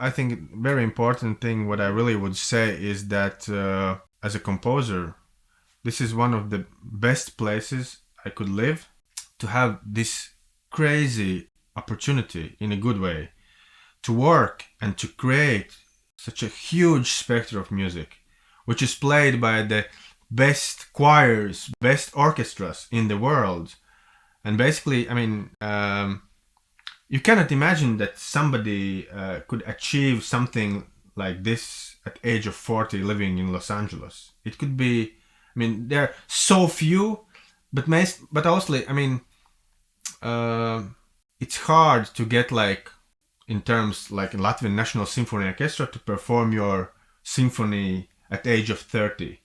I think very important thing what I really would say is that as a composer, this is one of the best places I could live, to have this crazy opportunity in a good way to work and to create such a huge spectrum of music, which is played by the best choirs, best orchestras in the world. And basically, I mean, you cannot imagine that somebody could achieve something like this at age of 40 living in Los Angeles. It could be, I mean, there are so few, but also, I mean, it's hard to get, like, in terms like Latvian National Symphony Orchestra to perform your symphony at age of 30.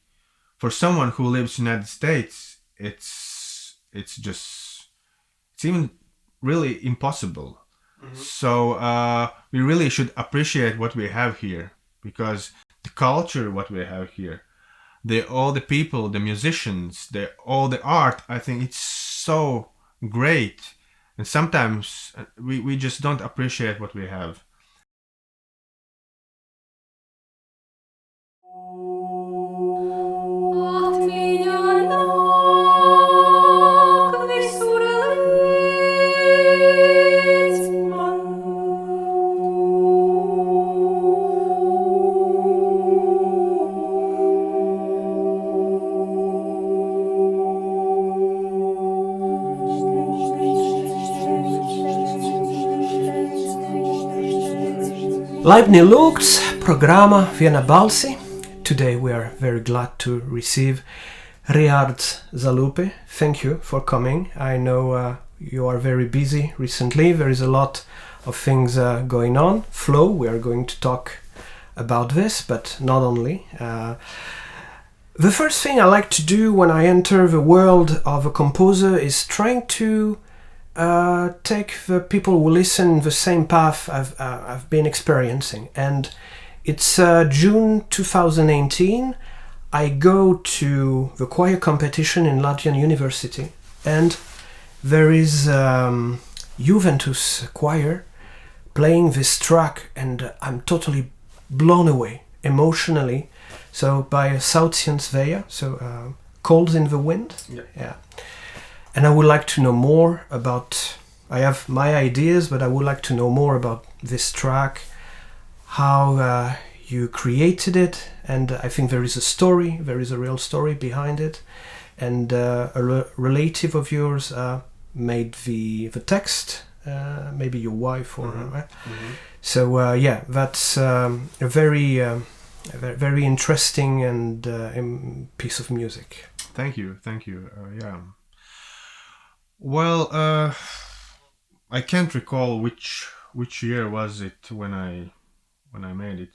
For someone who lives in the United States, it's even really impossible. Mm-hmm. So we really should appreciate what we have here, because the culture, what we have here, all the people, the musicians, all the art, I think it's so great. And sometimes we just don't appreciate what we have. Laipni lūgts, programma Viena balsi. Today we are very glad to receive Rihards Zalupe. Thank you for coming. I know you are very busy recently. There is a lot of things going on. Flow, we are going to talk about this, but not only. The first thing I like to do when I enter the world of a composer is trying to take the people who listen the same path I've been experiencing. And it's June 2018. I go to the choir competition in Latvian University, and there is Juventus choir playing this track, and I'm totally blown away emotionally. So by Sauciens Vējā, so Calls in the Wind. Yeah. And I would like to know more about, I have my ideas, but I would like to know more about this track, how you created it, and I think there is a real story behind it, and a relative of yours made the text, maybe your wife or... Mm-hmm. So yeah, that's a very interesting and piece of music. Thank you. Yeah. Well, I can't recall which year was it when I made it.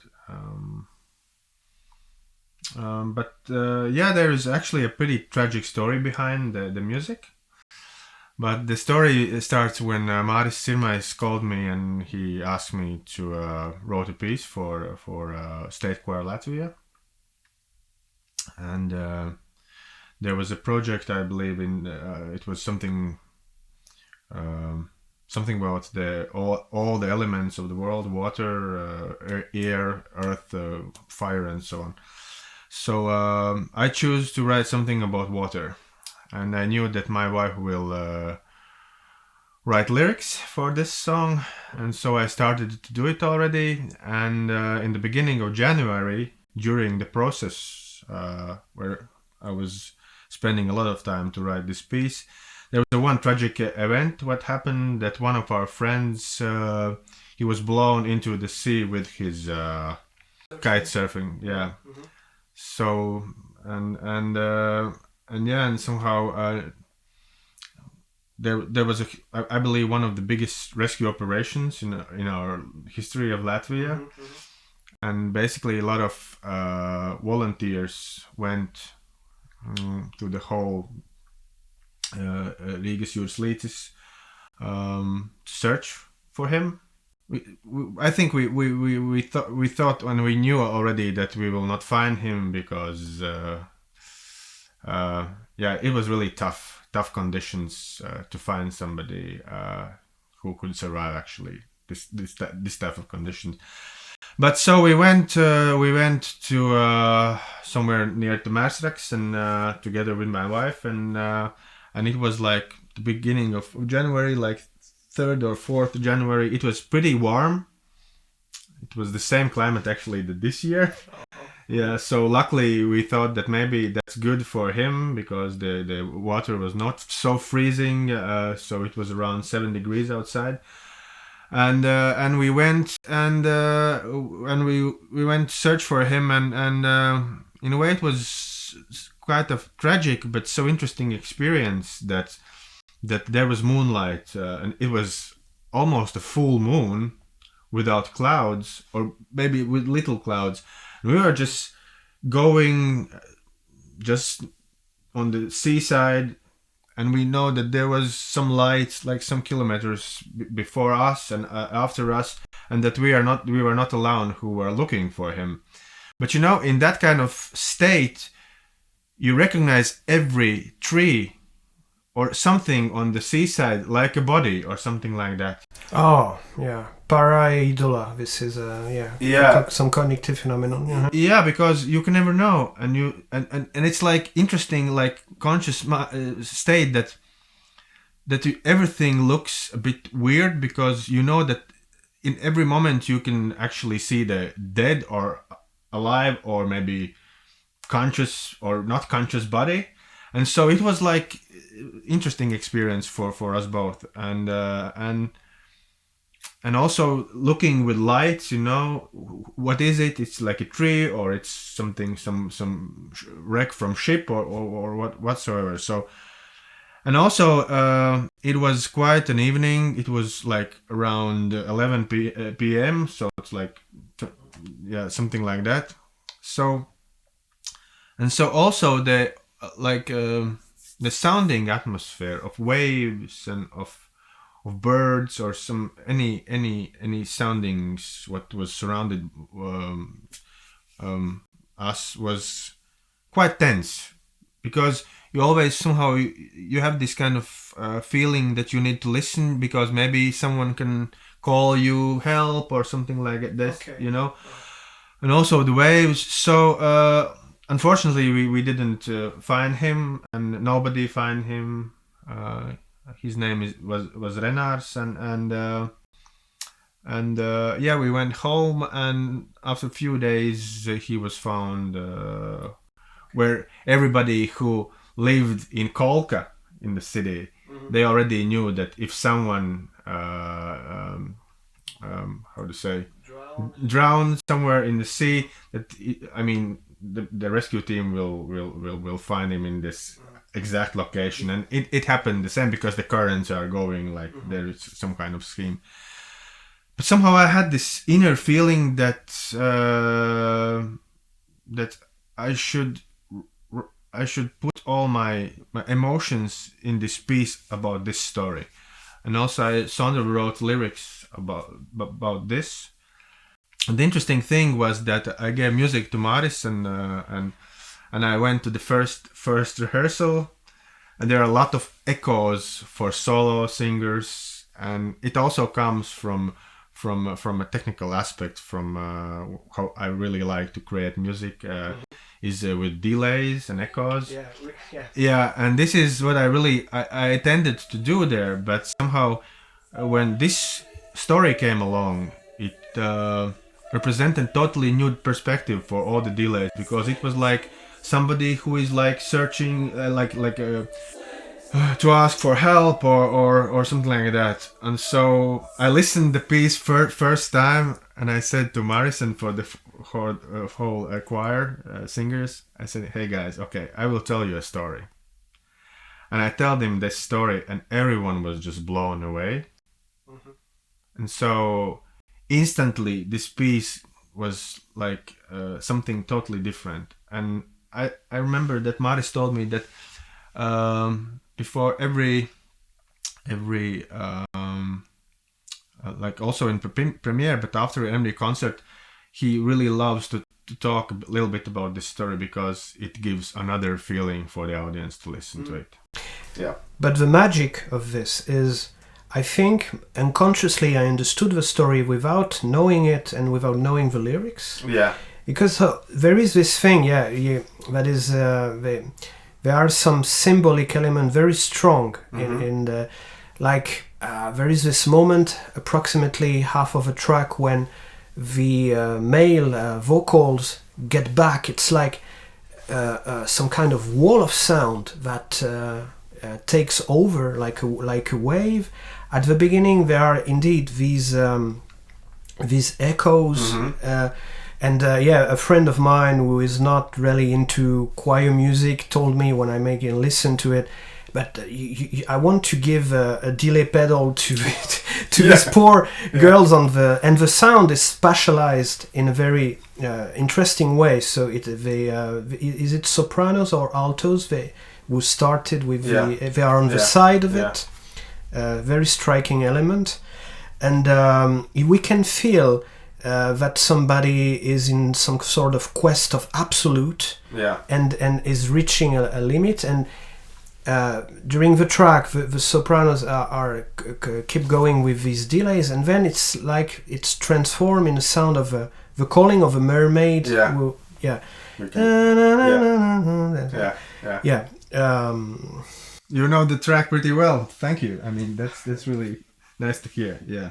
But yeah, there is actually a pretty tragic story behind the music. But the story starts when Māris Sirmais called me and he asked me to write a piece for State Choir Latvia. And there was a project, I believe, in it was something about all the elements of the world: water, air, earth, fire, and so on. So I chose to write something about water, and I knew that my wife will write lyrics for this song, and so I started to do it already. And in the beginning of January, during the process where I was spending a lot of time to write this piece, there was one tragic event. What happened that one of our friends, he was blown into the sea with his kite surfing. Yeah. Mm-hmm. So and somehow there was I believe one of the biggest rescue operations in our history of Latvia. Mm-hmm. And basically a lot of volunteers went to the whole Rīgas jūras līcis to search for him. I think we thought when we knew already that we will not find him, because it was really tough conditions to find somebody who could survive actually this type of conditions. But so we went to somewhere near to Maastricht and together with my wife and it was like the beginning of January, like 3rd or 4th January. It was pretty warm. It was the same climate actually that this year. Yeah, so luckily we thought that maybe that's good for him because the water was not so freezing. So it was around 7 degrees outside. And we went and we went to search for him and in a way it was quite a tragic but so interesting experience that there was moonlight and it was almost a full moon without clouds or maybe with little clouds. And we were just going just on the seaside. And we know that there was some lights, like some kilometers before us and after us, and that we were not alone who were looking for him. But in that kind of state, you recognize every tree or something on the seaside, like a body or something like that. Oh, yeah. Pareidola. This is some cognitive phenomenon. Yeah. Yeah, because you can never know, and it's like interesting, like conscious state that everything looks a bit weird because you know that in every moment you can actually see the dead or alive or maybe conscious or not conscious body, and so it was like interesting experience for us both, and also looking with lights, what is it? It's like a tree or it's something, some wreck from ship or whatsoever. So, and also it was quite an evening. It was like around 11 p.m. So it's like, something like that. So, and so also the sounding atmosphere of waves and of birds or some any soundings what was surrounded us was quite tense because you always somehow you have this kind of feeling that you need to listen because maybe someone can call you help or something like this. Okay. And also the waves. So unfortunately we didn't find him and nobody find him. His name was Rihards and we went home, and after a few days he was found where everybody who lived in Kolka in the city, they already knew that if someone drowned somewhere in the sea, that the rescue team will find him in this exact location, and it happened the same because the currents are going like there is some kind of scheme. But somehow I had this inner feeling that that I should put all my emotions in this piece about this story, and also Sander wrote lyrics about this. And the interesting thing was that I gave music to Maris and I went to the first rehearsal, and there are a lot of echoes for solo singers, and it also comes from a technical aspect, from how I really like to create music, is with delays and echoes. Yeah, and this is what I intended to do there, but somehow when this story came along, it represented totally new perspective for all the delays, because it was like somebody who is like searching to ask for help or something like that. And so I listened the piece first time, and I said to Maris and for the whole choir singers, I said, hey guys, okay, I will tell you a story. And I tell them this story, and everyone was just blown away. And so instantly this piece was like something totally different. And I remember that Maris told me that before every like also in premiere, but after every concert, he really loves to talk a little bit about this story because it gives another feeling for the audience to listen to it. Yeah. But the magic of this is I think unconsciously I understood the story without knowing it and without knowing the lyrics. Yeah. Because there is this thing, that is, there are some symbolic element very strong in the, like, there is this moment, approximately half of a track, when the male vocals get back. It's like some kind of wall of sound that takes over like a wave. At the beginning, there are indeed these echoes. A friend of mine who is not really into choir music told me when I make it listen to it, but I want to give a delay pedal to these poor girls and the sound is spatialized in a very interesting way. So is it sopranos or altos who started with they are on the side of it. Very striking element, and we can feel that somebody is in some sort of quest of absolute, and is reaching a limit. And during the track, the sopranos are keep going with these delays, and then it's like it's transformed in the sound of the calling of a mermaid. You know the track pretty well. Thank you. I mean, that's really nice to hear. Yeah.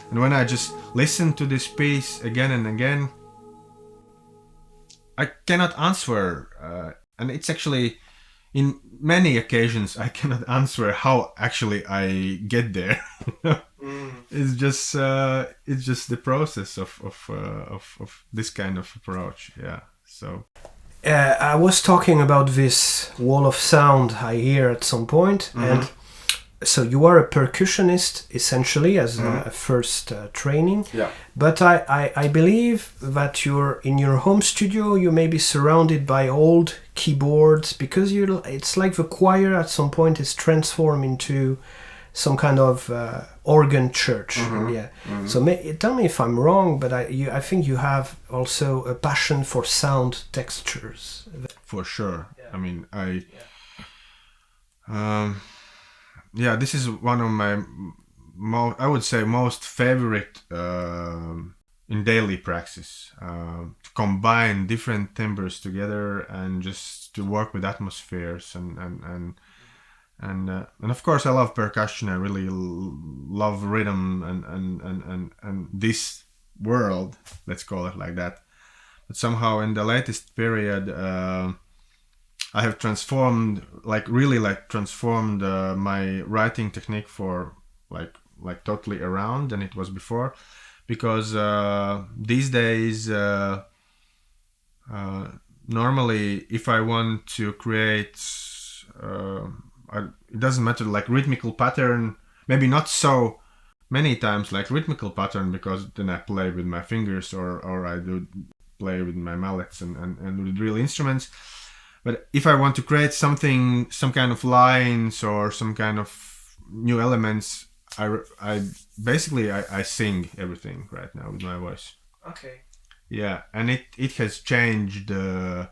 And when I just listen to this piece again and again, I cannot answer, and it's actually, in many occasions, I cannot answer how actually I get there. It's just the process of this kind of approach. Yeah. So I was talking about this wall of sound I hear at some point, and so you are a percussionist essentially as a first training. Yeah. But I believe that you're in your home studio. You may be surrounded by old keyboards because it's like the choir at some point is transformed into some kind of organ church. Yeah. So tell me if I'm wrong, but I think you have also a passion for sound textures. For sure. Yeah. I mean, this is one of my I would say most favorite in daily practice, to combine different timbres together and just to work with atmospheres and of course I love percussion. I really love rhythm and this world, let's call it like that. But somehow in the latest period, I have transformed my writing technique for like totally around than it was before, because these days normally if I want to create it doesn't matter, like rhythmical pattern, maybe not so many times like rhythmical pattern, because then I play with my fingers or I do play with my mallets and with real instruments. But if I want to create something, some kind of lines or some kind of new elements, I basically sing everything right now with my voice. Okay. Yeah, and it has changed my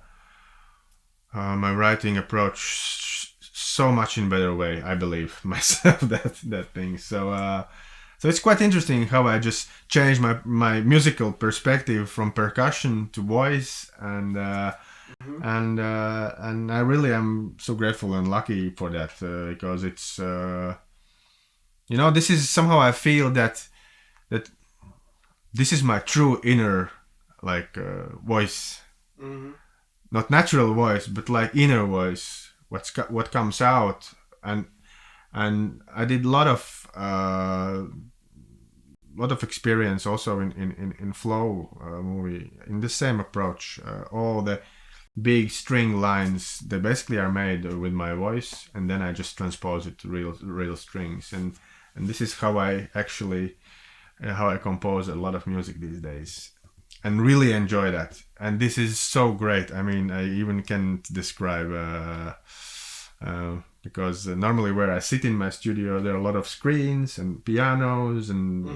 writing approach so much in better way, I believe myself that thing. So it's quite interesting how I just changed my musical perspective from percussion to voice, and I really am so grateful and lucky for that, because it's this is somehow I feel that this is my true inner voice, not natural voice, but like inner voice. What comes out, and I did a lot of experience also in Flow movie in the same approach. All the big string lines, they basically are made with my voice, and then I just transpose it to real strings, and this is how I actually how I compose a lot of music these days, and really enjoy that. And this is so great. I mean, I even can't describe because normally where I sit in my studio, there are a lot of screens and pianos and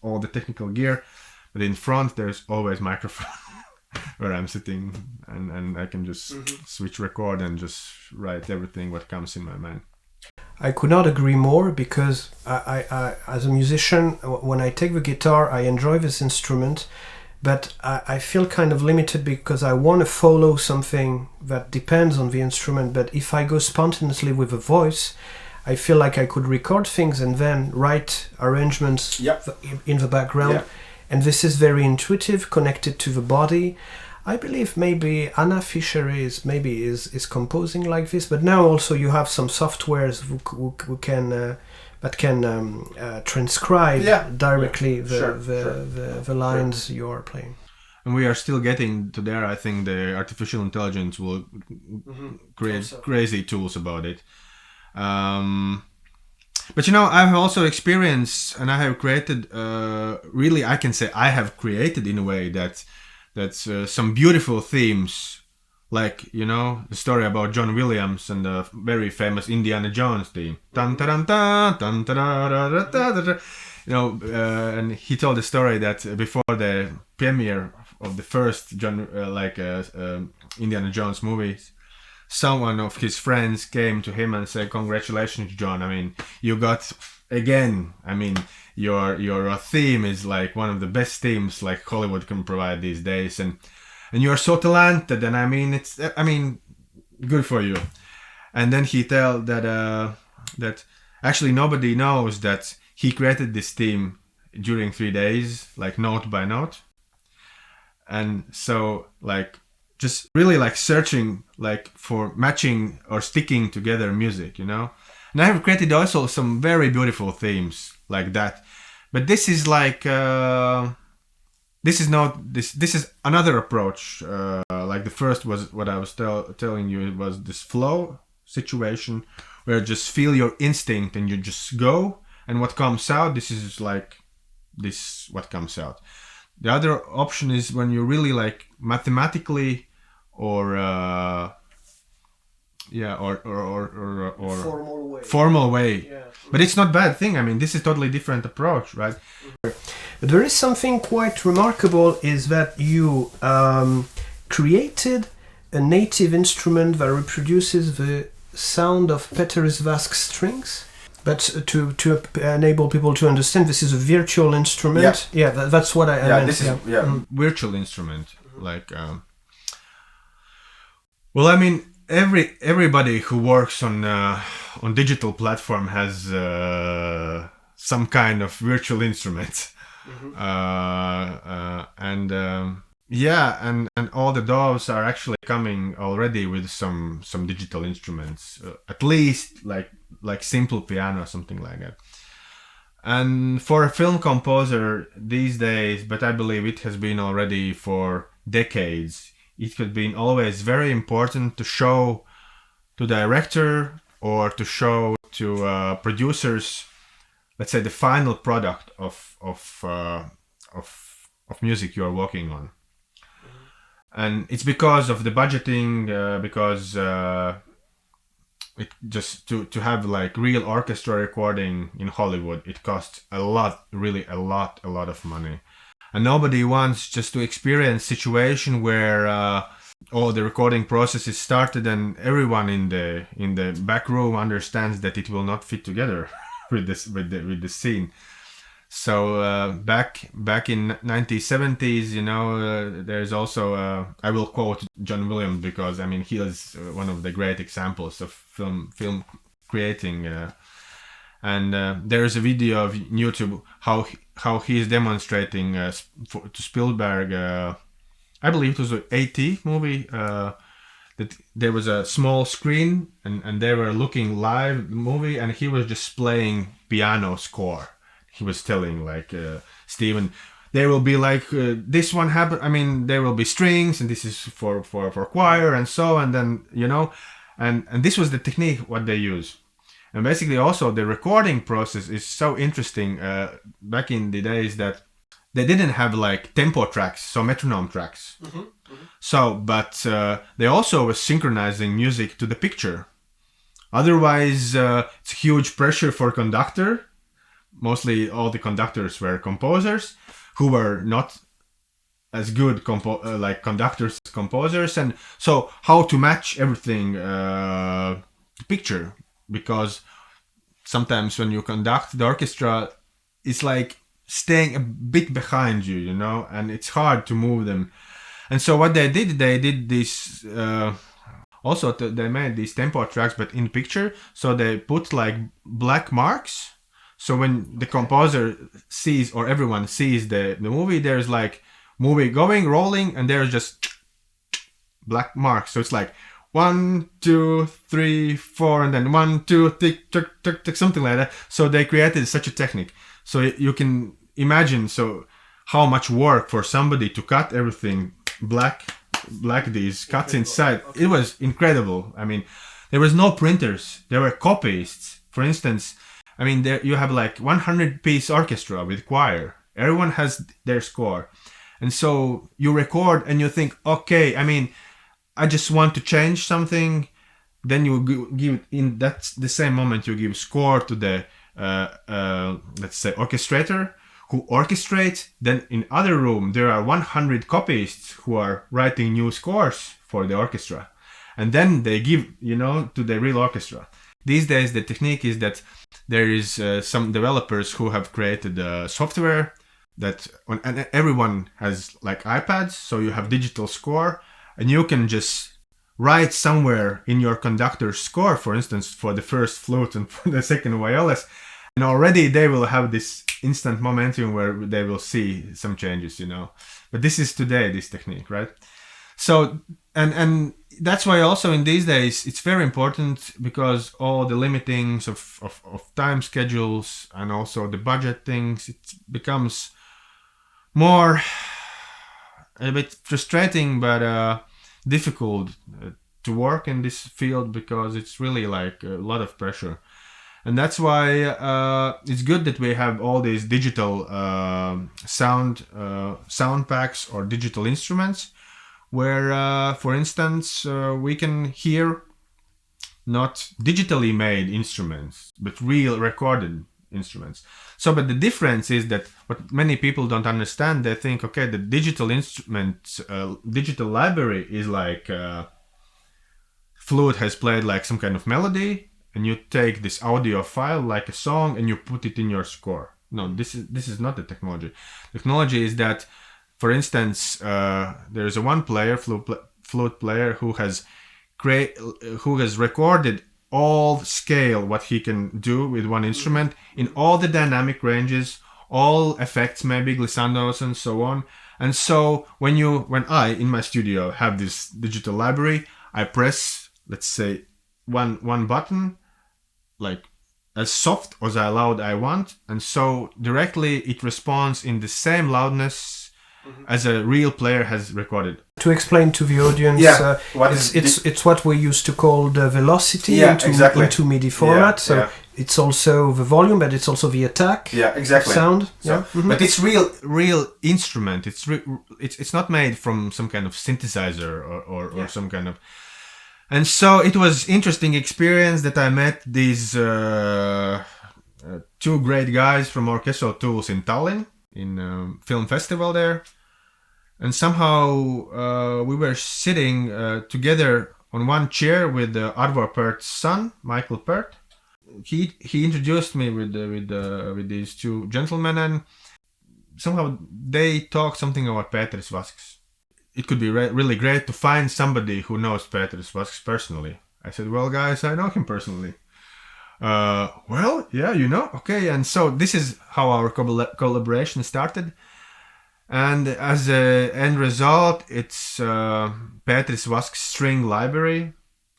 all the technical gear, but in front there's always microphone where I'm sitting, and I can just switch record and just write everything what comes in my mind. I could not agree more, because I as a musician, when I take the guitar, I enjoy this instrument, but I feel kind of limited because I want to follow something that depends on the instrument. But if I go spontaneously with a voice, I feel like I could record things and then write arrangements in the background. Yep. And this is very intuitive, connected to the body. I believe maybe Anna Fischer is composing like this, but now also you have some softwares who can that can transcribe directly the lines you are playing. And we are still getting to there. I think the artificial intelligence will create crazy tools about it. But I have also experienced, and I have created. Really, I can say I have created in a way that's some beautiful themes, like the story about John Williams and the very famous Indiana Jones theme. And he told the story that before the premiere of the first Indiana Jones movies, someone of his friends came to him and said, "Congratulations, John. I mean, you got again. I mean, your theme is like one of the best themes like Hollywood can provide these days, and you're so talented. And I mean, good for you." And then he told that actually nobody knows that he created this theme during 3 days, like note by note, and so like. Just really like searching like for matching or sticking together music, And I have created also some very beautiful themes like that. But this is like this is another approach. Like the first was what I was telling you. It was this flow situation where just feel your instinct and you just go, and what comes out, this is like this what comes out. The other option is when you really like mathematically or formal way. Yeah. But it's not bad thing. I mean, this is totally different approach, right? But there is something quite remarkable is that you created a native instrument that reproduces the sound of Peteris Vasks strings. But to enable people to understand, this is a virtual instrument. Yeah, that's what I meant. This is virtual instrument. Like, well, I mean, everybody who works on digital platform has some kind of virtual instrument, and all the DAWs are actually coming already with some digital instruments, at least like simple piano or something like that. And for a film composer these days, but I believe it has been already for decades, it has been always very important to show to director or to show to producers, let's say, the final product of music you are working on. And it's because of the budgeting, because it just to have like real orchestra recording in Hollywood, it costs a lot of money, and nobody wants just to experience situation where all the recording process is started and everyone in the back room understands that it will not fit together with the scene. So back in 1970s, there's also I will quote John Williams, because I mean he is one of the great examples of film creating, and there is a video of YouTube how he is demonstrating to Spielberg. I believe it was an A.T. movie. That there was a small screen and they were looking live movie, and he was just playing piano score. He was telling like Steven, there will be like this one happen. I mean, there will be strings, and this is for choir and so, and then and this was the technique what they use. And basically, also the recording process is so interesting. Back in the days that they didn't have like tempo tracks, so metronome tracks. So, but they also were synchronizing music to the picture. Otherwise, it's huge pressure for conductor. Mostly all the conductors were composers who were not as good like conductors as composers, and so how to match everything to picture, because sometimes when you conduct the orchestra, it's like staying a bit behind you, and it's hard to move them. And so what they did this also they made these tempo tracks but in picture, so they put like black marks. So when the composer sees, or everyone sees the movie, there's like movie going, rolling, and there's just black marks. So it's like 1, 2, 3, 4, and then 1, 2, tick, tick, tick, tick, something like that. So they created such a technique. So you can imagine how much work for somebody to cut everything black these cuts inside. It was incredible. I mean, there was no printers. There were copyists. For instance, I mean, there you have like 100-piece orchestra with choir. Everyone has their score. And so you record and you think, okay, I mean, I just want to change something. Then you give, in that's the same moment, you give score to the, let's say, orchestrator who orchestrates. Then in other room, there are 100 copyists who are writing new scores for the orchestra. And then they give, to the real orchestra. These days, the technique is that there is some developers who have created software that and everyone has like iPads, so you have digital score, and you can just write somewhere in your conductor's score, for instance, for the first flute and for the second violas, and already they will have this instant momentum where they will see some changes, But this is today, this technique, right? So, and that's why also in these days it's very important, because all the limitings of time schedules and also the budget things, it becomes more a bit frustrating, but difficult to work in this field because it's really like a lot of pressure. And that's why it's good that we have all these digital sound packs or digital instruments where, for instance, we can hear not digitally made instruments, but real recorded instruments. So, but the difference is that what many people don't understand, they think, okay, the digital instrument, digital library is like flute has played like some kind of melody, and you take this audio file like a song and you put it in your score. No, this is not the technology. Technology is that, for instance, there is a one player, flute player, who has recorded all scale what he can do with one instrument in all the dynamic ranges, all effects, maybe glissandos and so on. And so when I in my studio have this digital library, I press, let's say, one button, like as soft or as loud I want, and so directly it responds in the same loudness as a real player has recorded. To explain to the audience, it's what we used to call the velocity into MIDI format. It's also the volume, but it's also the attack. Sound. So, but it's real instrument. It's not made from some kind of synthesizer or some kind of. And so it was interesting experience that I met these two great guys from Orchestral Tools in Tallinn, in a film festival there. And somehow we were sitting together on one chair with Arvo Pärt's son, Michael Pärt. He introduced me with these two gentlemen, and somehow they talked something about Peteris Vasks. It could be really great to find somebody who knows Peteris Vasks personally. I said, well, guys, I know him personally. Well, yeah, you know, okay. And so this is how our collaboration started. And as an end result, it's Peteris Vasks string library.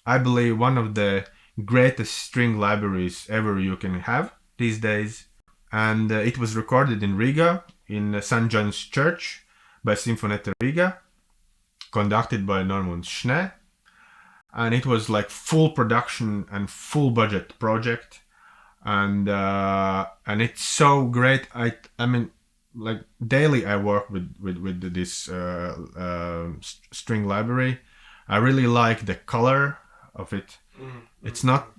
I believe one of the greatest string libraries ever you can have these days. And it was recorded in Riga, in St. John's Church by Symphonic Riga, conducted by Norman Schnee. And it was like full production and full budget project. And it's so great. I mean, like daily I work with this string library. I really like the color of it. It's not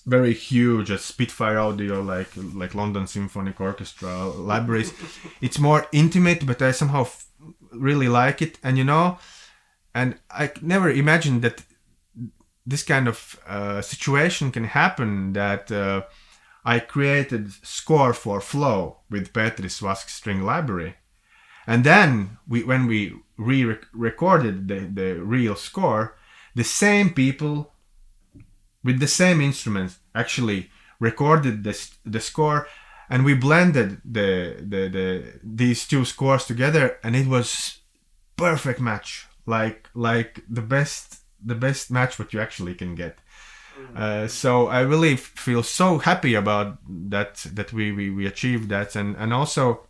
very huge as Spitfire Audio like London Symphonic Orchestra libraries. It's more intimate, but I somehow really like it. And and I never imagined that this kind of situation can happen, that I created score for Flow with Peteris Vasks string library. And then when we re-recorded the real score, the same people with the same instruments actually recorded the score, and we blended these two scores together, and it was perfect match, like the best match what you actually can get. So I really feel so happy about that we achieved that, and also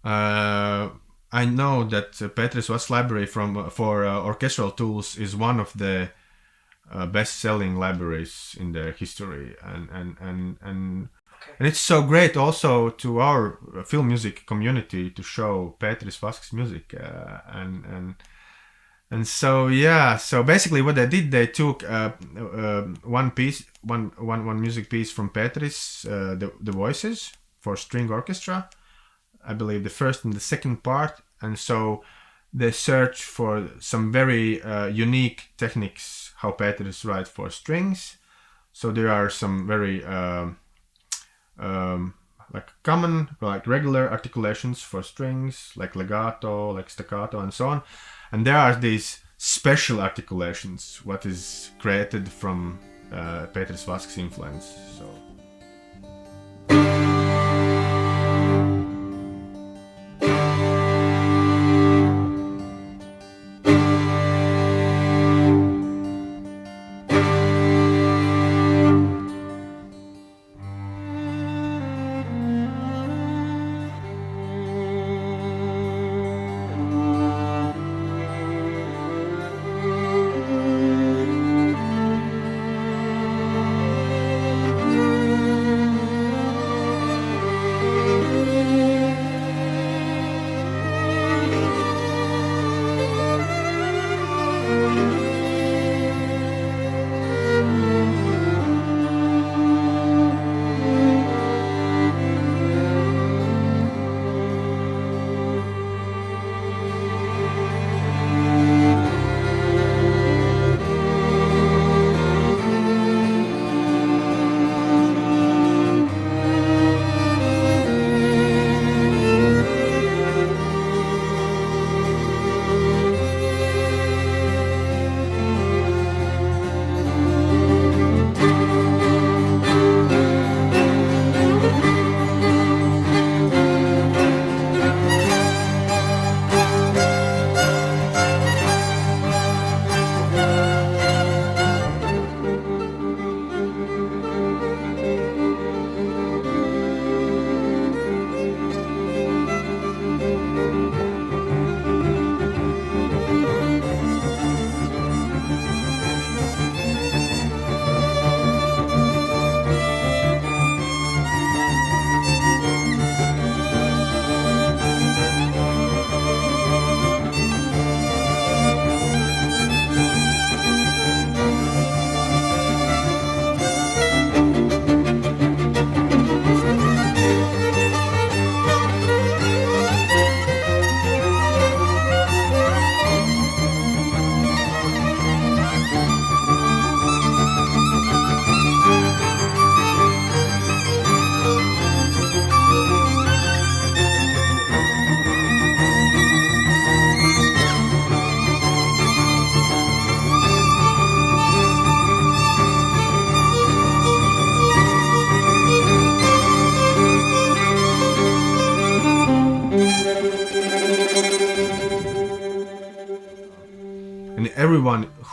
I know that Peteris Vasks library for orchestral tools is one of the best-selling libraries in the history, and it's so great also to our film music community to show Peteris Vasks music, and so so basically what they did, they took one music piece from Peteris, the voices for string orchestra, I believe the first and the second part, and so they search for some very unique techniques how Peteris write for strings. So there are some very like common, like regular articulations for strings, like legato, like staccato, and so on. And there are these special articulations, what is created from Peteris Vasks influence. So.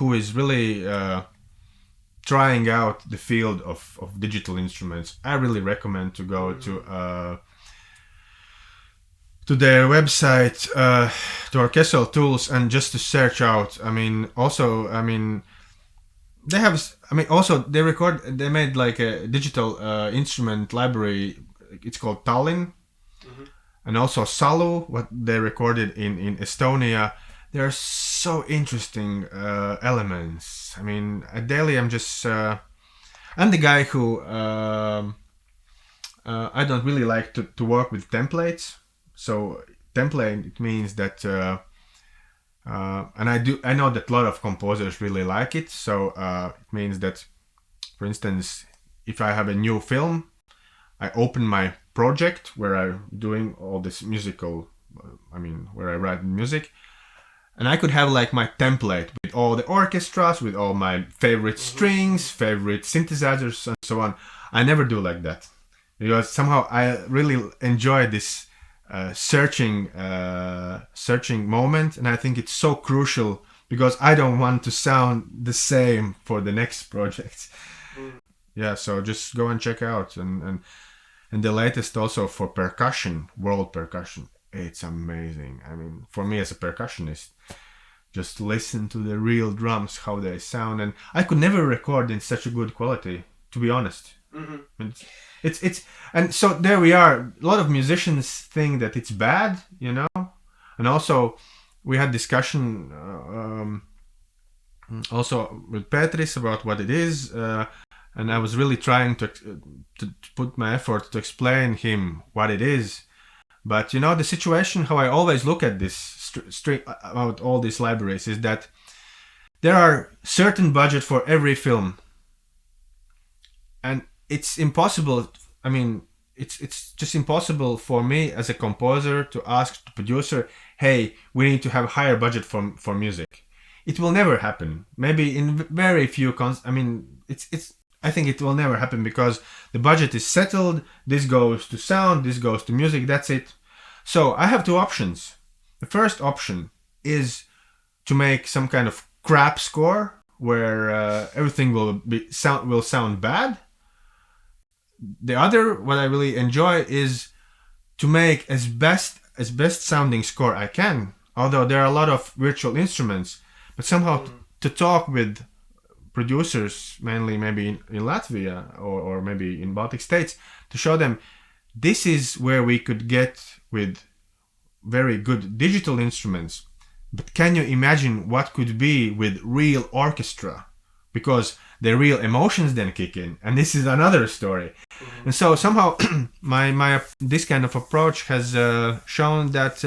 who is really trying out the field of digital instruments, I really recommend to go to their website, to Orchestral Tools, and just to search out. They made like a digital instrument library. It's called Tallinn, and also Salu, what they recorded in Estonia. There are so interesting elements. I mean, at Daily, I'm the guy who I don't really like to work with templates. So template, it means that, and I know that a lot of composers really like it. So it means that, for instance, if I have a new film, I open my project where I'm doing all this musical, where I write music, and I could have like my template with all the orchestras, with all my favorite strings, favorite synthesizers, and so on. I never do like that, because somehow I really enjoy this searching moment, and I think it's so crucial because I don't want to sound the same for the next project. Yeah, so just go and check out, and the latest also for percussion, world percussion. It's amazing. I mean, for me as a percussionist, just listen to the real drums, how they sound, and I could never record in such a good quality, to be honest. It's and so there we are. A lot of musicians think that it's bad, and also we had discussion also with Peteris about what it is, and I was really trying to put my effort to explain him what it is. But the situation, how I always look at this about all these libraries, is that there are certain budget for every film, and it's impossible. I mean, it's just impossible for me as a composer to ask the producer, "Hey, we need to have higher budget for music." It will never happen. Maybe in very few I think it will never happen because the budget is settled. This goes to sound, this goes to music. That's it. So I have two options. The first option is to make some kind of crap score where everything will sound bad. The other, what I really enjoy, is to make as best sounding score I can. Although there are a lot of virtual instruments, but somehow to talk with producers, mainly maybe in Latvia or maybe in Baltic states, to show them this is where we could get with very good digital instruments. But can you imagine what could be with real orchestra? Because the real emotions then kick in, and this is another story. And so somehow my this kind of approach has shown that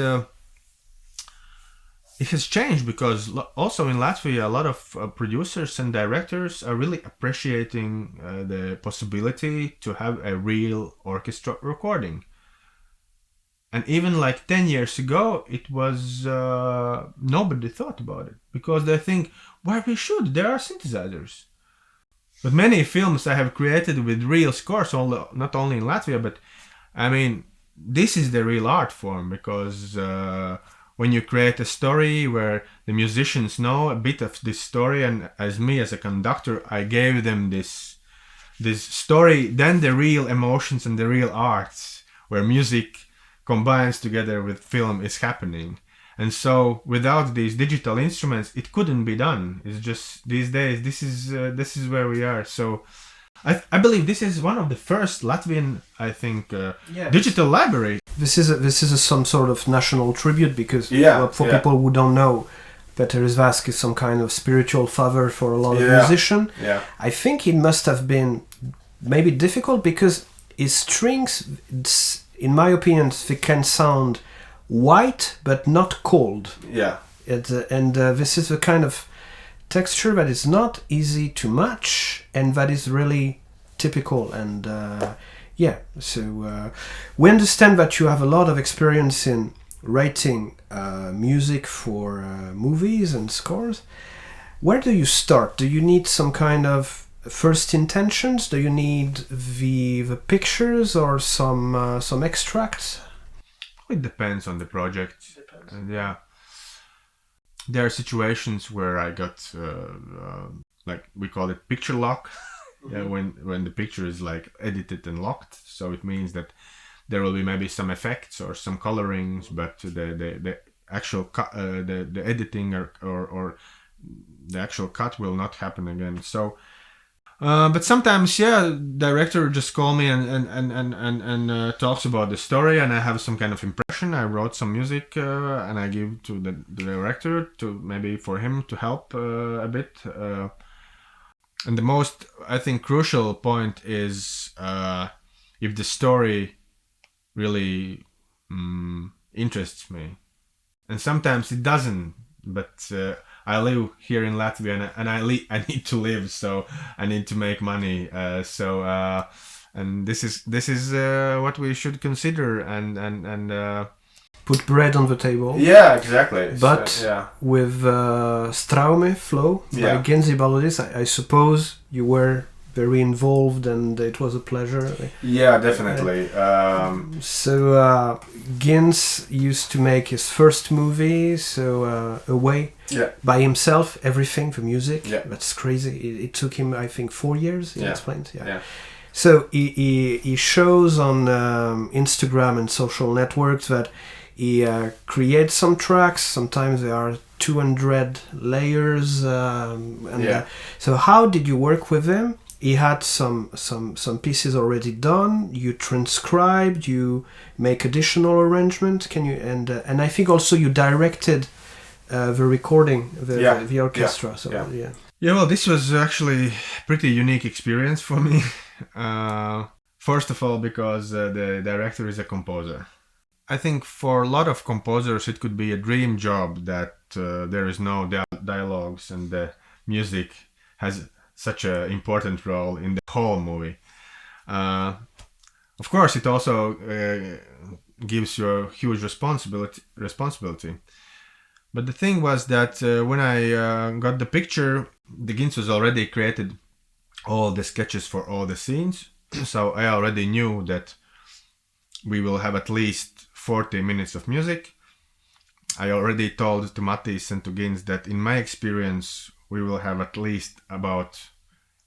it has changed, because also in Latvia a lot of producers and directors are really appreciating the possibility to have a real orchestra recording. And even like 10 years ago, it was nobody thought about it, because they think, why we should? There are synthesizers. But many films I have created with real scores, not only in Latvia, but I mean, this is the real art form, because when you create a story where the musicians know a bit of this story, and as a conductor, I gave them this story, then the real emotions and the real arts, where music combines together with film, is happening. And so without these digital instruments, it couldn't be done. It's just these days, this is where we are. So I believe this is one of the first Latvian, I think, digital library. This is some sort of national tribute, because for people who don't know, Peteris Vasks is some kind of spiritual father for a lot of musicians. Yeah. I think it must have been maybe difficult, because his strings, in my opinion, they can sound white but not cold. Yeah. This is a kind of texture that is not easy to match, and that is really typical. And so we understand that you have a lot of experience in writing music for movies and scores. Where do you start? Do you need some kind of first intentions? Do you need the pictures or some extracts? It depends on the project. Yeah. there are situations where I got like we call it picture lock. When the picture is like edited and locked, so it means that there will be maybe some effects or some colorings, but the actual the editing or the actual cut will not happen again. So but sometimes director just call me and talks about the story, and I have some kind of impression. I wrote some music and I give to the director to maybe for him to help a bit. And the most, I think, crucial point is if the story really interests me. And sometimes it doesn't, but I live here in Latvia and I need to live, so I need to make money. And this is what we should consider and put bread on the table. Yeah, exactly. But So, with Straume Flow by Gints Zilbalodis, I suppose you were very involved and it was a pleasure. Yeah, definitely. So Gints used to make his first movie, so Away, by himself, everything, the music. Yeah. That's crazy. It took him, I think, 4 years, he explained. Yeah. So he shows on Instagram and social networks that he creates some tracks. Sometimes there are 200 layers. So how did you work with him? He had some pieces already done. You transcribed. You make additional arrangement. Can you and I think also you directed the recording, the orchestra. Well, this was actually pretty unique experience for me. First of all, because the director is a composer. I think for a lot of composers it could be a dream job that there is no dialogues and the music has such an important role in the whole movie. Of course, it also gives you a huge responsibility. But the thing was that when I got the picture, the Gints was already created all the sketches for all the scenes. So I already knew that we will have at least 40 minutes of music. I already told to Mattis and to Gints that in my experience we will have at least about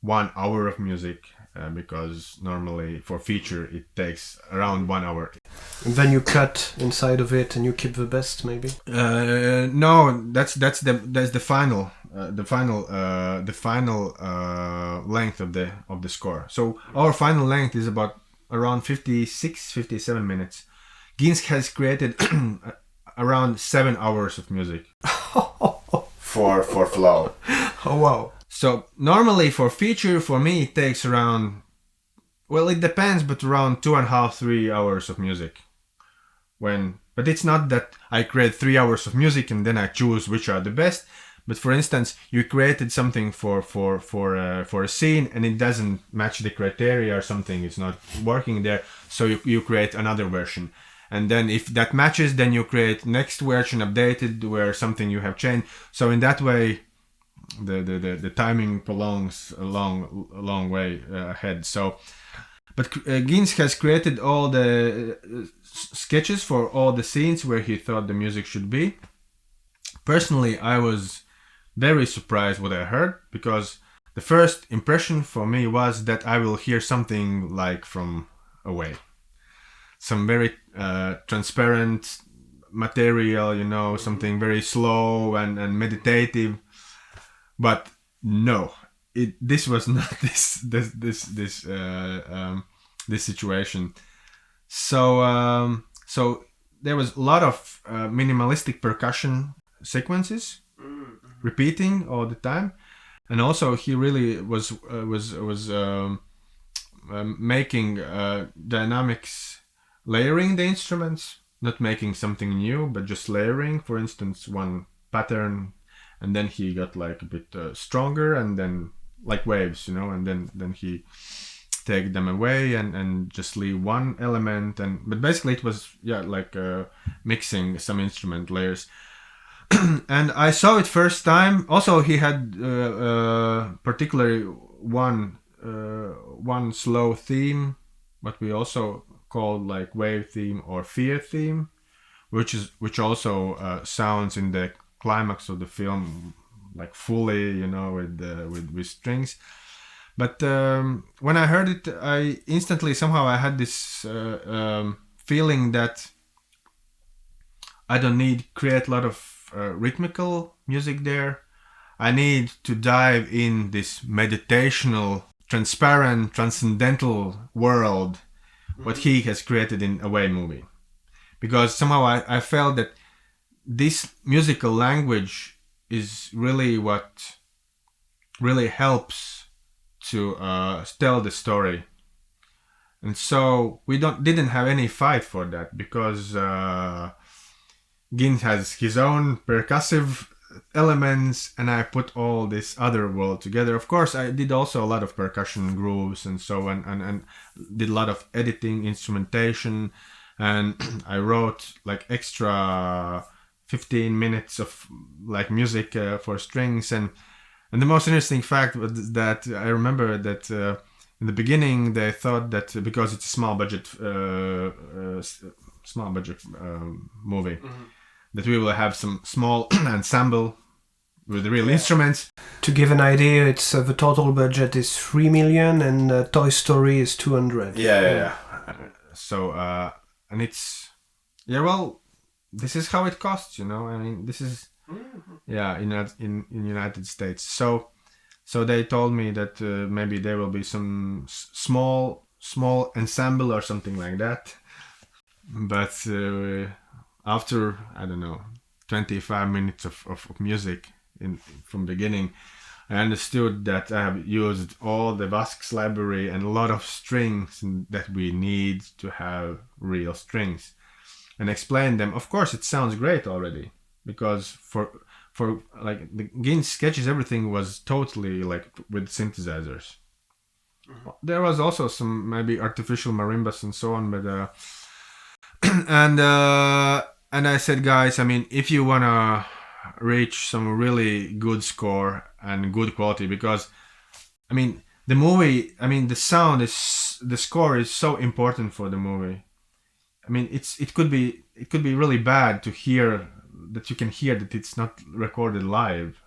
1 hour of music because normally for feature it takes around 1 hour. And then you cut inside of it and you keep the best, maybe. No, that's the final length of the score. So our final length is about around 57 minutes. Gints has created around 7 hours of music for flow. Oh wow. So normally for feature, for me it takes around, well, it depends, but around 2.5-3 hours of music. But it's not that I create 3 hours of music and then I choose which are the best. But for instance, you created something for a scene and it doesn't match the criteria or something, it's not working there, so you create another version. And then if that matches, then you create next version updated where something you have changed. So in that way, the timing prolongs a long way ahead. So, but Gints has created all the sketches for all the scenes where he thought the music should be. Personally, I was very surprised what I heard, because the first impression for me was that I will hear something like from Away. Some very transparent material, something very slow and meditative. But no, this was not this situation. So there was a lot of minimalistic percussion sequences, repeating all the time, and also he really was making dynamics, layering the instruments, not making something new, but just layering. For instance, one pattern, and then he got like a bit stronger, and then like waves, and then he take them away and just leave one element. But basically it was like mixing some instrument layers. And I saw it first time. Also, he had particularly one slow theme, what we also called like wave theme or fear theme, which also sounds in the climax of the film, like fully, you know, with strings. But when I heard it, I instantly somehow I had this feeling that I don't need create a lot of rhythmical music there. I need to dive in this meditational, transparent, transcendental world what he has created in Away movie. Because somehow I felt that this musical language is really what really helps to tell the story. And so we didn't have any fight for that, because Gints has his own percussive elements, and I put all this other world together. Of course, I did also a lot of percussion grooves and so on, and did a lot of editing, instrumentation, and I wrote like extra 15 minutes of like music for strings. And the most interesting fact was that I remember that in the beginning they thought that because it's a small budget movie, that we will have some small ensemble with the real instruments. To give an idea, it's the total budget is 3 million and Toy Story is 200. Yeah. So and it's well, this is how it costs, you know. I mean, this is in United States. So they told me that maybe there will be some small ensemble or something like that. But after, I don't know, 25 minutes of music from beginning, I understood that I have used all the Vasks library and a lot of strings that we need to have real strings, and explained them. Of course, it sounds great already, because for like the Gints sketches, everything was totally like with synthesizers. There was also some maybe artificial marimbas and so on, but and I said, guys, I mean, if you wanna reach some really good score and good quality, because I mean the movie, I mean the score is so important for the movie. I mean it could be really bad to hear that, you can hear that it's not recorded live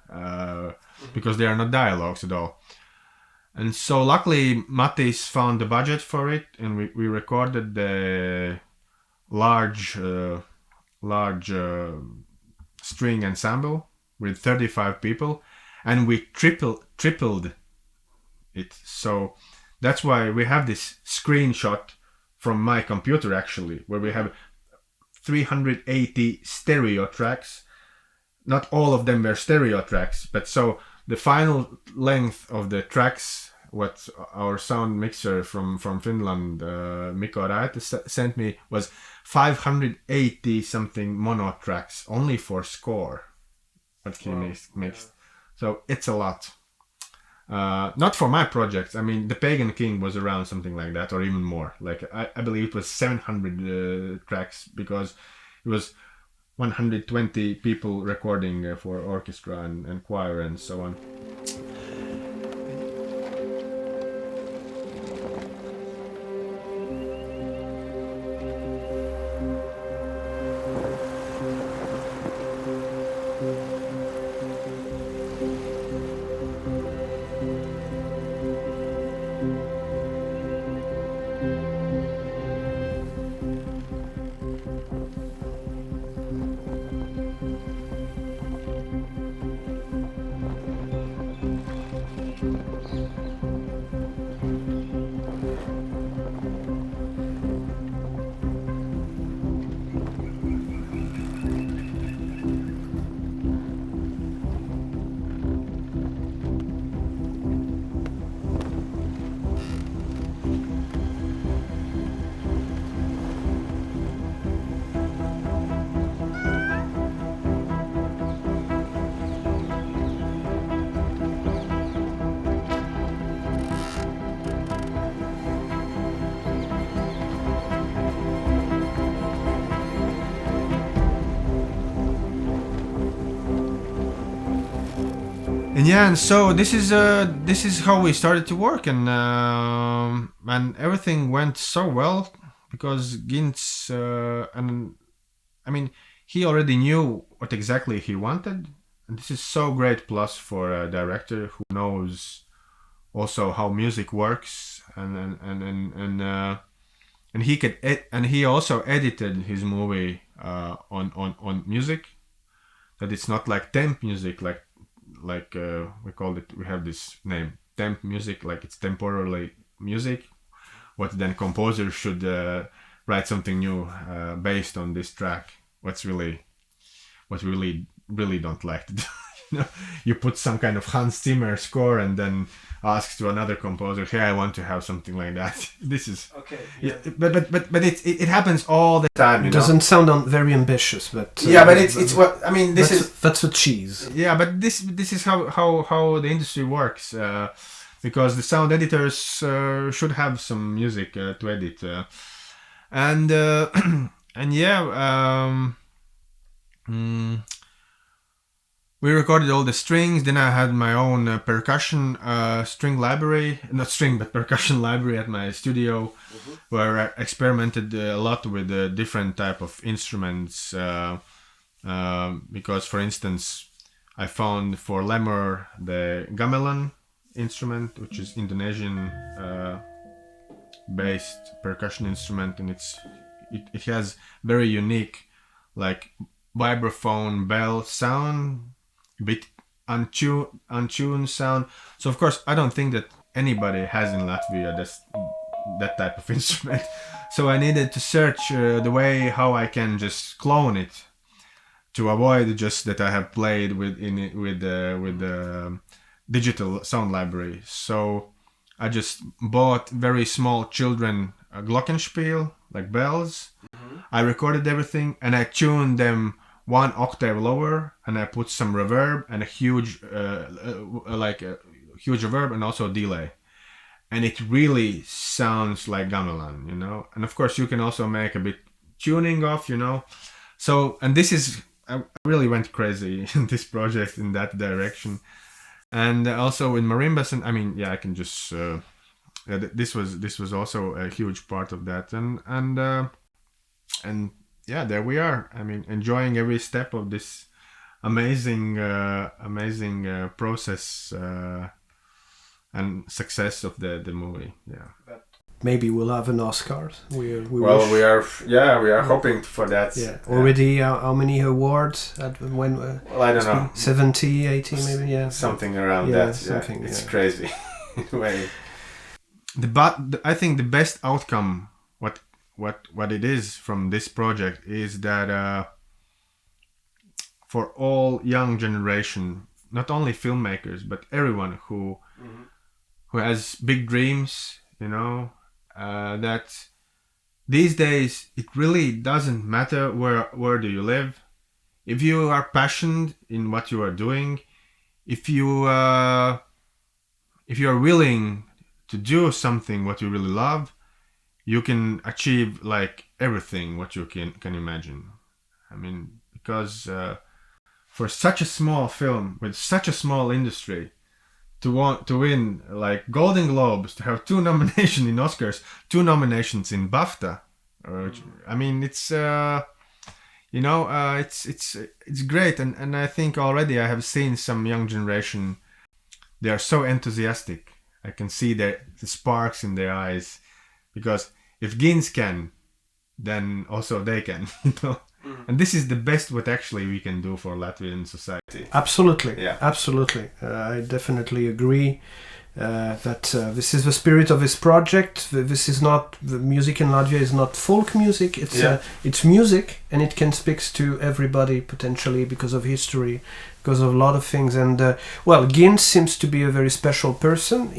because there are no dialogues at all. And so luckily Mattis found the budget for it, and we recorded the large string ensemble with 35 people, and we tripled it. So that's why we have this screenshot from my computer, actually, where we have 380 stereo tracks. Not all of them were stereo tracks, but so the final length of the tracks, what our sound mixer from Finland, Mikko Raete, sent me was 580 something mono tracks only for score. What he mixed. So it's a lot. Not for my projects. I mean, The Pagan King was around something like that, or even more. Like I believe it was 700 tracks, because it was 120 people recording for orchestra and choir and so on. And yeah, and so this is how we started to work, and everything went so well, because Gints and I mean, he already knew what exactly he wanted, and this is so great plus for a director who knows also how music works, and he could and he also edited his movie on music, that it's not like temp music, like we call it, we have this name, temp music, like it's temporarily music, what then composer should write something new based on this track, what really don't like to do. You put some kind of Hans Zimmer score and then ask to another composer, hey, I want to have something like that. This is okay. Yeah, but it happens all the time. It doesn't sound very ambitious, but yeah, but it's what I mean. That's a cheese. Yeah, but this is how the industry works, because the sound editors should have some music to edit, and yeah. We recorded all the strings. Then I had my own percussion string library, not string, but percussion library at my studio, where I experimented a lot with different type of instruments. Because, for instance, I found for lemur the gamelan instrument, which is Indonesian based percussion instrument, and it has very unique like vibraphone bell sound, bit untuned sound. So of course I don't think that anybody has in Latvia that type of instrument. So I needed to search the way how I can just clone it to avoid just that I have played with the digital sound library. So I just bought very small children glockenspiel, like bells. I recorded everything and I tuned them 1 octave lower, and I put some reverb and a huge huge reverb and also delay, and it really sounds like gamelan, and of course you can also make a bit tuning of, so, and this is, I really went crazy in this project in that direction. And also in marimbas, and I mean, yeah, I can just this was also a huge part of that, and yeah, there we are. I mean, enjoying every step of this amazing process and success of the movie. Yeah. Maybe we'll have an Oscar. We are hoping for that. Yeah. Already, how many awards? I don't know. 70, 80 maybe. Yeah. Something around that. Something. Yeah. It's crazy. Anyway. I think the best outcome, what it is from this project, is that for all young generation, not only filmmakers but everyone who has big dreams, that these days it really doesn't matter where do you live. If you are passionate in what you are doing, if you are willing to do something what you really love, you can achieve like everything what you can imagine. I mean, because for such a small film with such a small industry to want to win like Golden Globes, to have 2 nominations in Oscars, 2 nominations in BAFTA, I mean, it's it's great, and I think already I have seen some young generation. They are so enthusiastic. I can see the sparks in their eyes. Because if Gints can, then also they can, And this is the best what actually we can do for Latvian society. Absolutely, yeah. Absolutely. I definitely agree that this is the spirit of this project. This is not, the music in Latvia is not folk music. It's music, and it can speak to everybody potentially because of history, because of a lot of things. And Gints seems to be a very special person.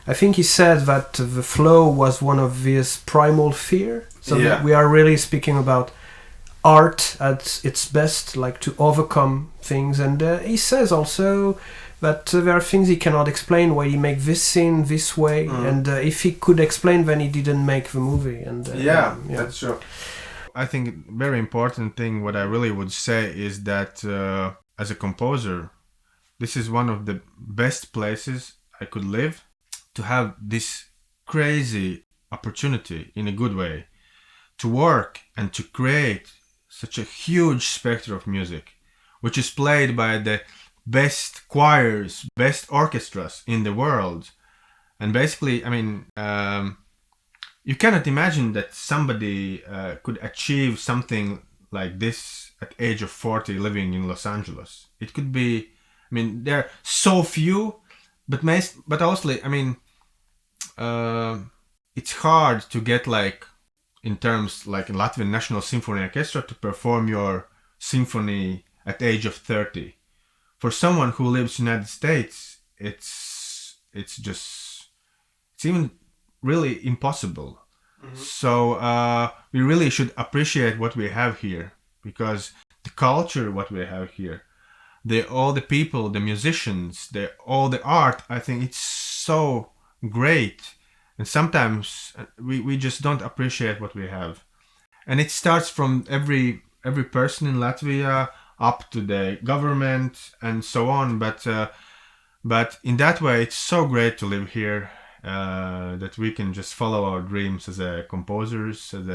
I think he said that the flow was one of his primal fear. So we are really speaking about art at its best, like to overcome things. And he says also that there are things he cannot explain, why he make this scene this way. And if he could explain, then he didn't make the movie. And that's true. I think very important thing what I really would say is that as a composer, this is one of the best places I could live, to have this crazy opportunity in a good way to work and to create such a huge spectrum of music, which is played by the best choirs, best orchestras in the world. And basically, I mean, you cannot imagine that somebody could achieve something like this at age of 40 living in Los Angeles. It could be, I mean, there are so few, but also, I mean, it's hard to get like, in terms like in Latvian National Symphony Orchestra, to perform your symphony at age of 30. For someone who lives in the United States, it's even really impossible. Mm-hmm. So we really should appreciate what we have here, because the culture, what we have here, all the people, the musicians, all the art, I think it's so great. And sometimes we just don't appreciate what we have. And it starts from every person in Latvia up to the government and so on. But in that way, it's so great to live here, that we can just follow our dreams as composers, as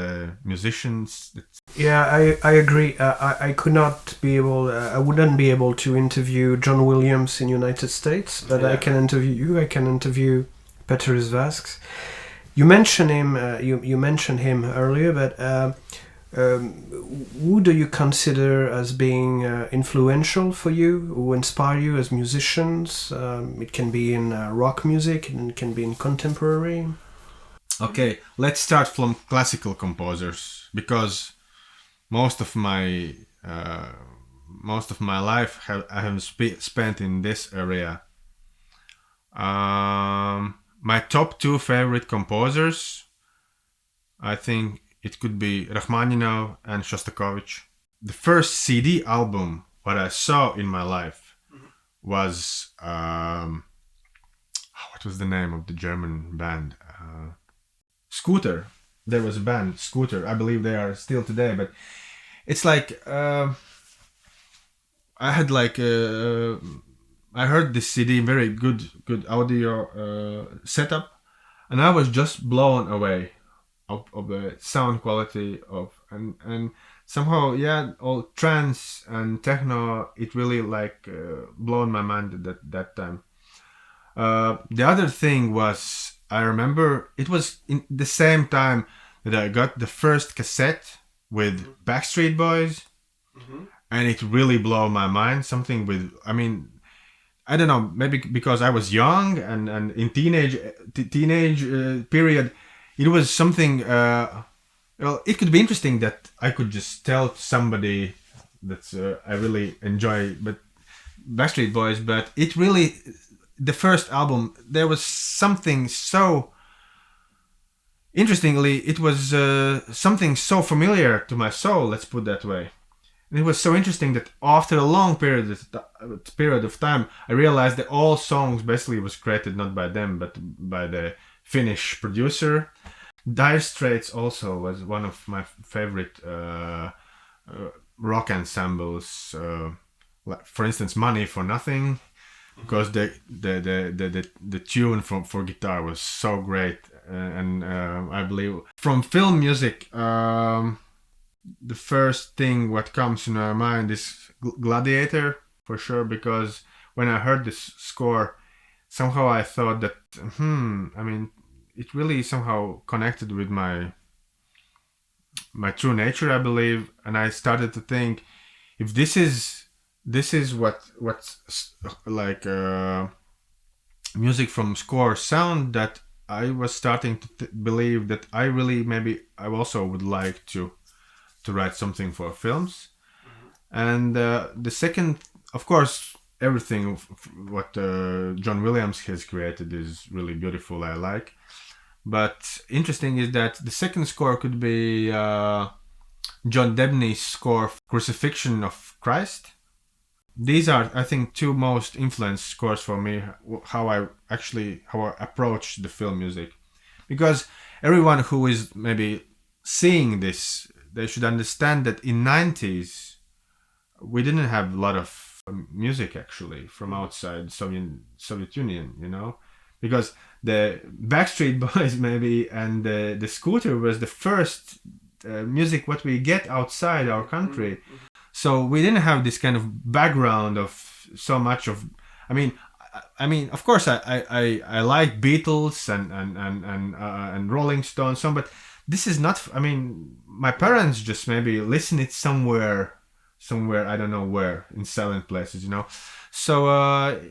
musicians. Yeah, I agree. I could not be able. I wouldn't be able to interview John Williams in United States, but yeah. I can interview you. I can interview Peteris Vasks. You mentioned him. You mentioned him earlier, but who do you consider as being influential for you? Who inspire you as musicians? It can be in rock music, and it can be in contemporary. Okay, let's start from classical composers, because most of my life I have spent in this area. My top two favorite composers, I think it could be Rachmaninoff and Shostakovich. The first CD album what I saw in my life was what was the name of the German band? Scooter. There was a band, Scooter. I believe they are still today, but it's like I had like I heard this CD, very good audio setup, and I was just blown away of the sound quality and somehow, yeah, all trance and techno, it really like blown my mind at that time. The other thing was, I remember it was in the same time that I got the first cassette with Backstreet Boys, and it really blew my mind. Something with, I mean, I don't know, maybe because I was young and in teenage period, it was something. Well, it could be interesting that I could just tell to somebody that I really enjoy, but Backstreet Boys. But it really, the first album, there was something so. Interestingly, it was something so familiar to my soul. Let's put it that way. And it was so interesting that after a long period of time, I realized that all songs basically was created not by them, but by the Finnish producer. Dire Straits also was one of my favorite rock ensembles. Like, for instance, Money for Nothing, because the tune for guitar was so great, and I believe from film music. The first thing what comes in my mind is Gladiator, for sure, because when I heard this score, somehow I thought that, I mean, it really somehow connected with my true nature, I believe, and I started to think, if this is what's like music from score sound, that I was starting to believe that I also would like to write something for films. And the second, of course, everything what John Williams has created is really beautiful, I like. But interesting is that the second score could be John Debney's score, Crucifixion of Christ. These are, I think, two most influenced scores for me, how I approach the film music. Because everyone who is maybe seeing this, they should understand that in 90s, we didn't have a lot of music actually from outside Soviet Union, you know, because the Backstreet Boys maybe and the Scooter was the first music what we get outside our country. So we didn't have this kind of background of so much of. I mean, of course, I like Beatles and Rolling Stones, but this is not. I mean, my parents just maybe listen it somewhere I don't know where, in silent places, So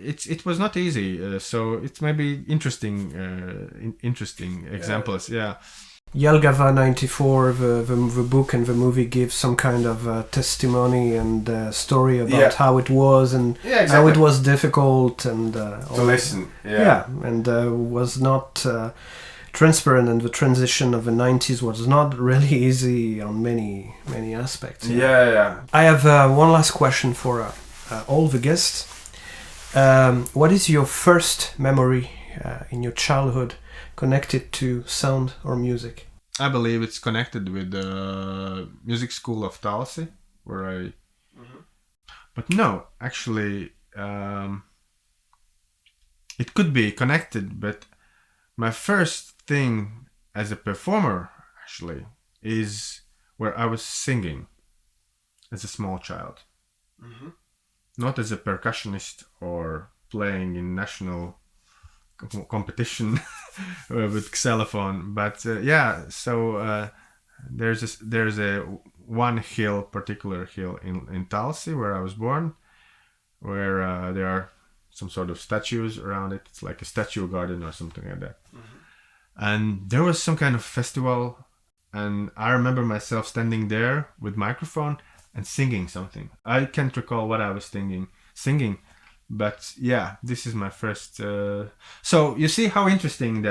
it was not easy. So it's maybe interesting examples. Yeah. Jelgava 94, the book and the movie give some kind of testimony and story about how it was and how it was difficult and to listen. And was not transparent, and the transition of the 90s was not really easy on many aspects. I have one last question for all the guests. What is your first memory in your childhood connected to sound or music? I believe it's connected with the music school of Talsi, where I... But no, actually, it could be connected, but my first thing as a performer, actually, is where I was singing as a small child. Not as a percussionist or playing in national competition with xylophone, but so there's a one particular hill in Talsi where I was born, where there are some sort of statues around it. It's like a statue garden or something like that. And there was some kind of festival, and I remember myself standing there with microphone and singing something. I can't recall what I was singing. But yeah, this is my first. So you see how interesting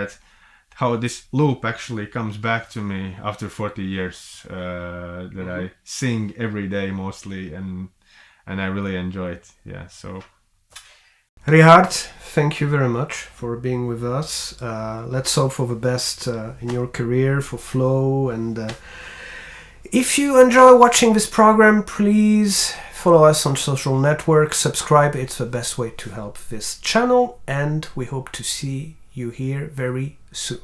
how this loop actually comes back to me after 40 years. That I sing every day mostly, and I really enjoy it. Yeah. So, Richard, thank you very much for being with us. Let's hope for the best in your career, for flow, and if you enjoy watching this program, please follow us on social networks, subscribe. It's the best way to help this channel, and we hope to see you here very soon.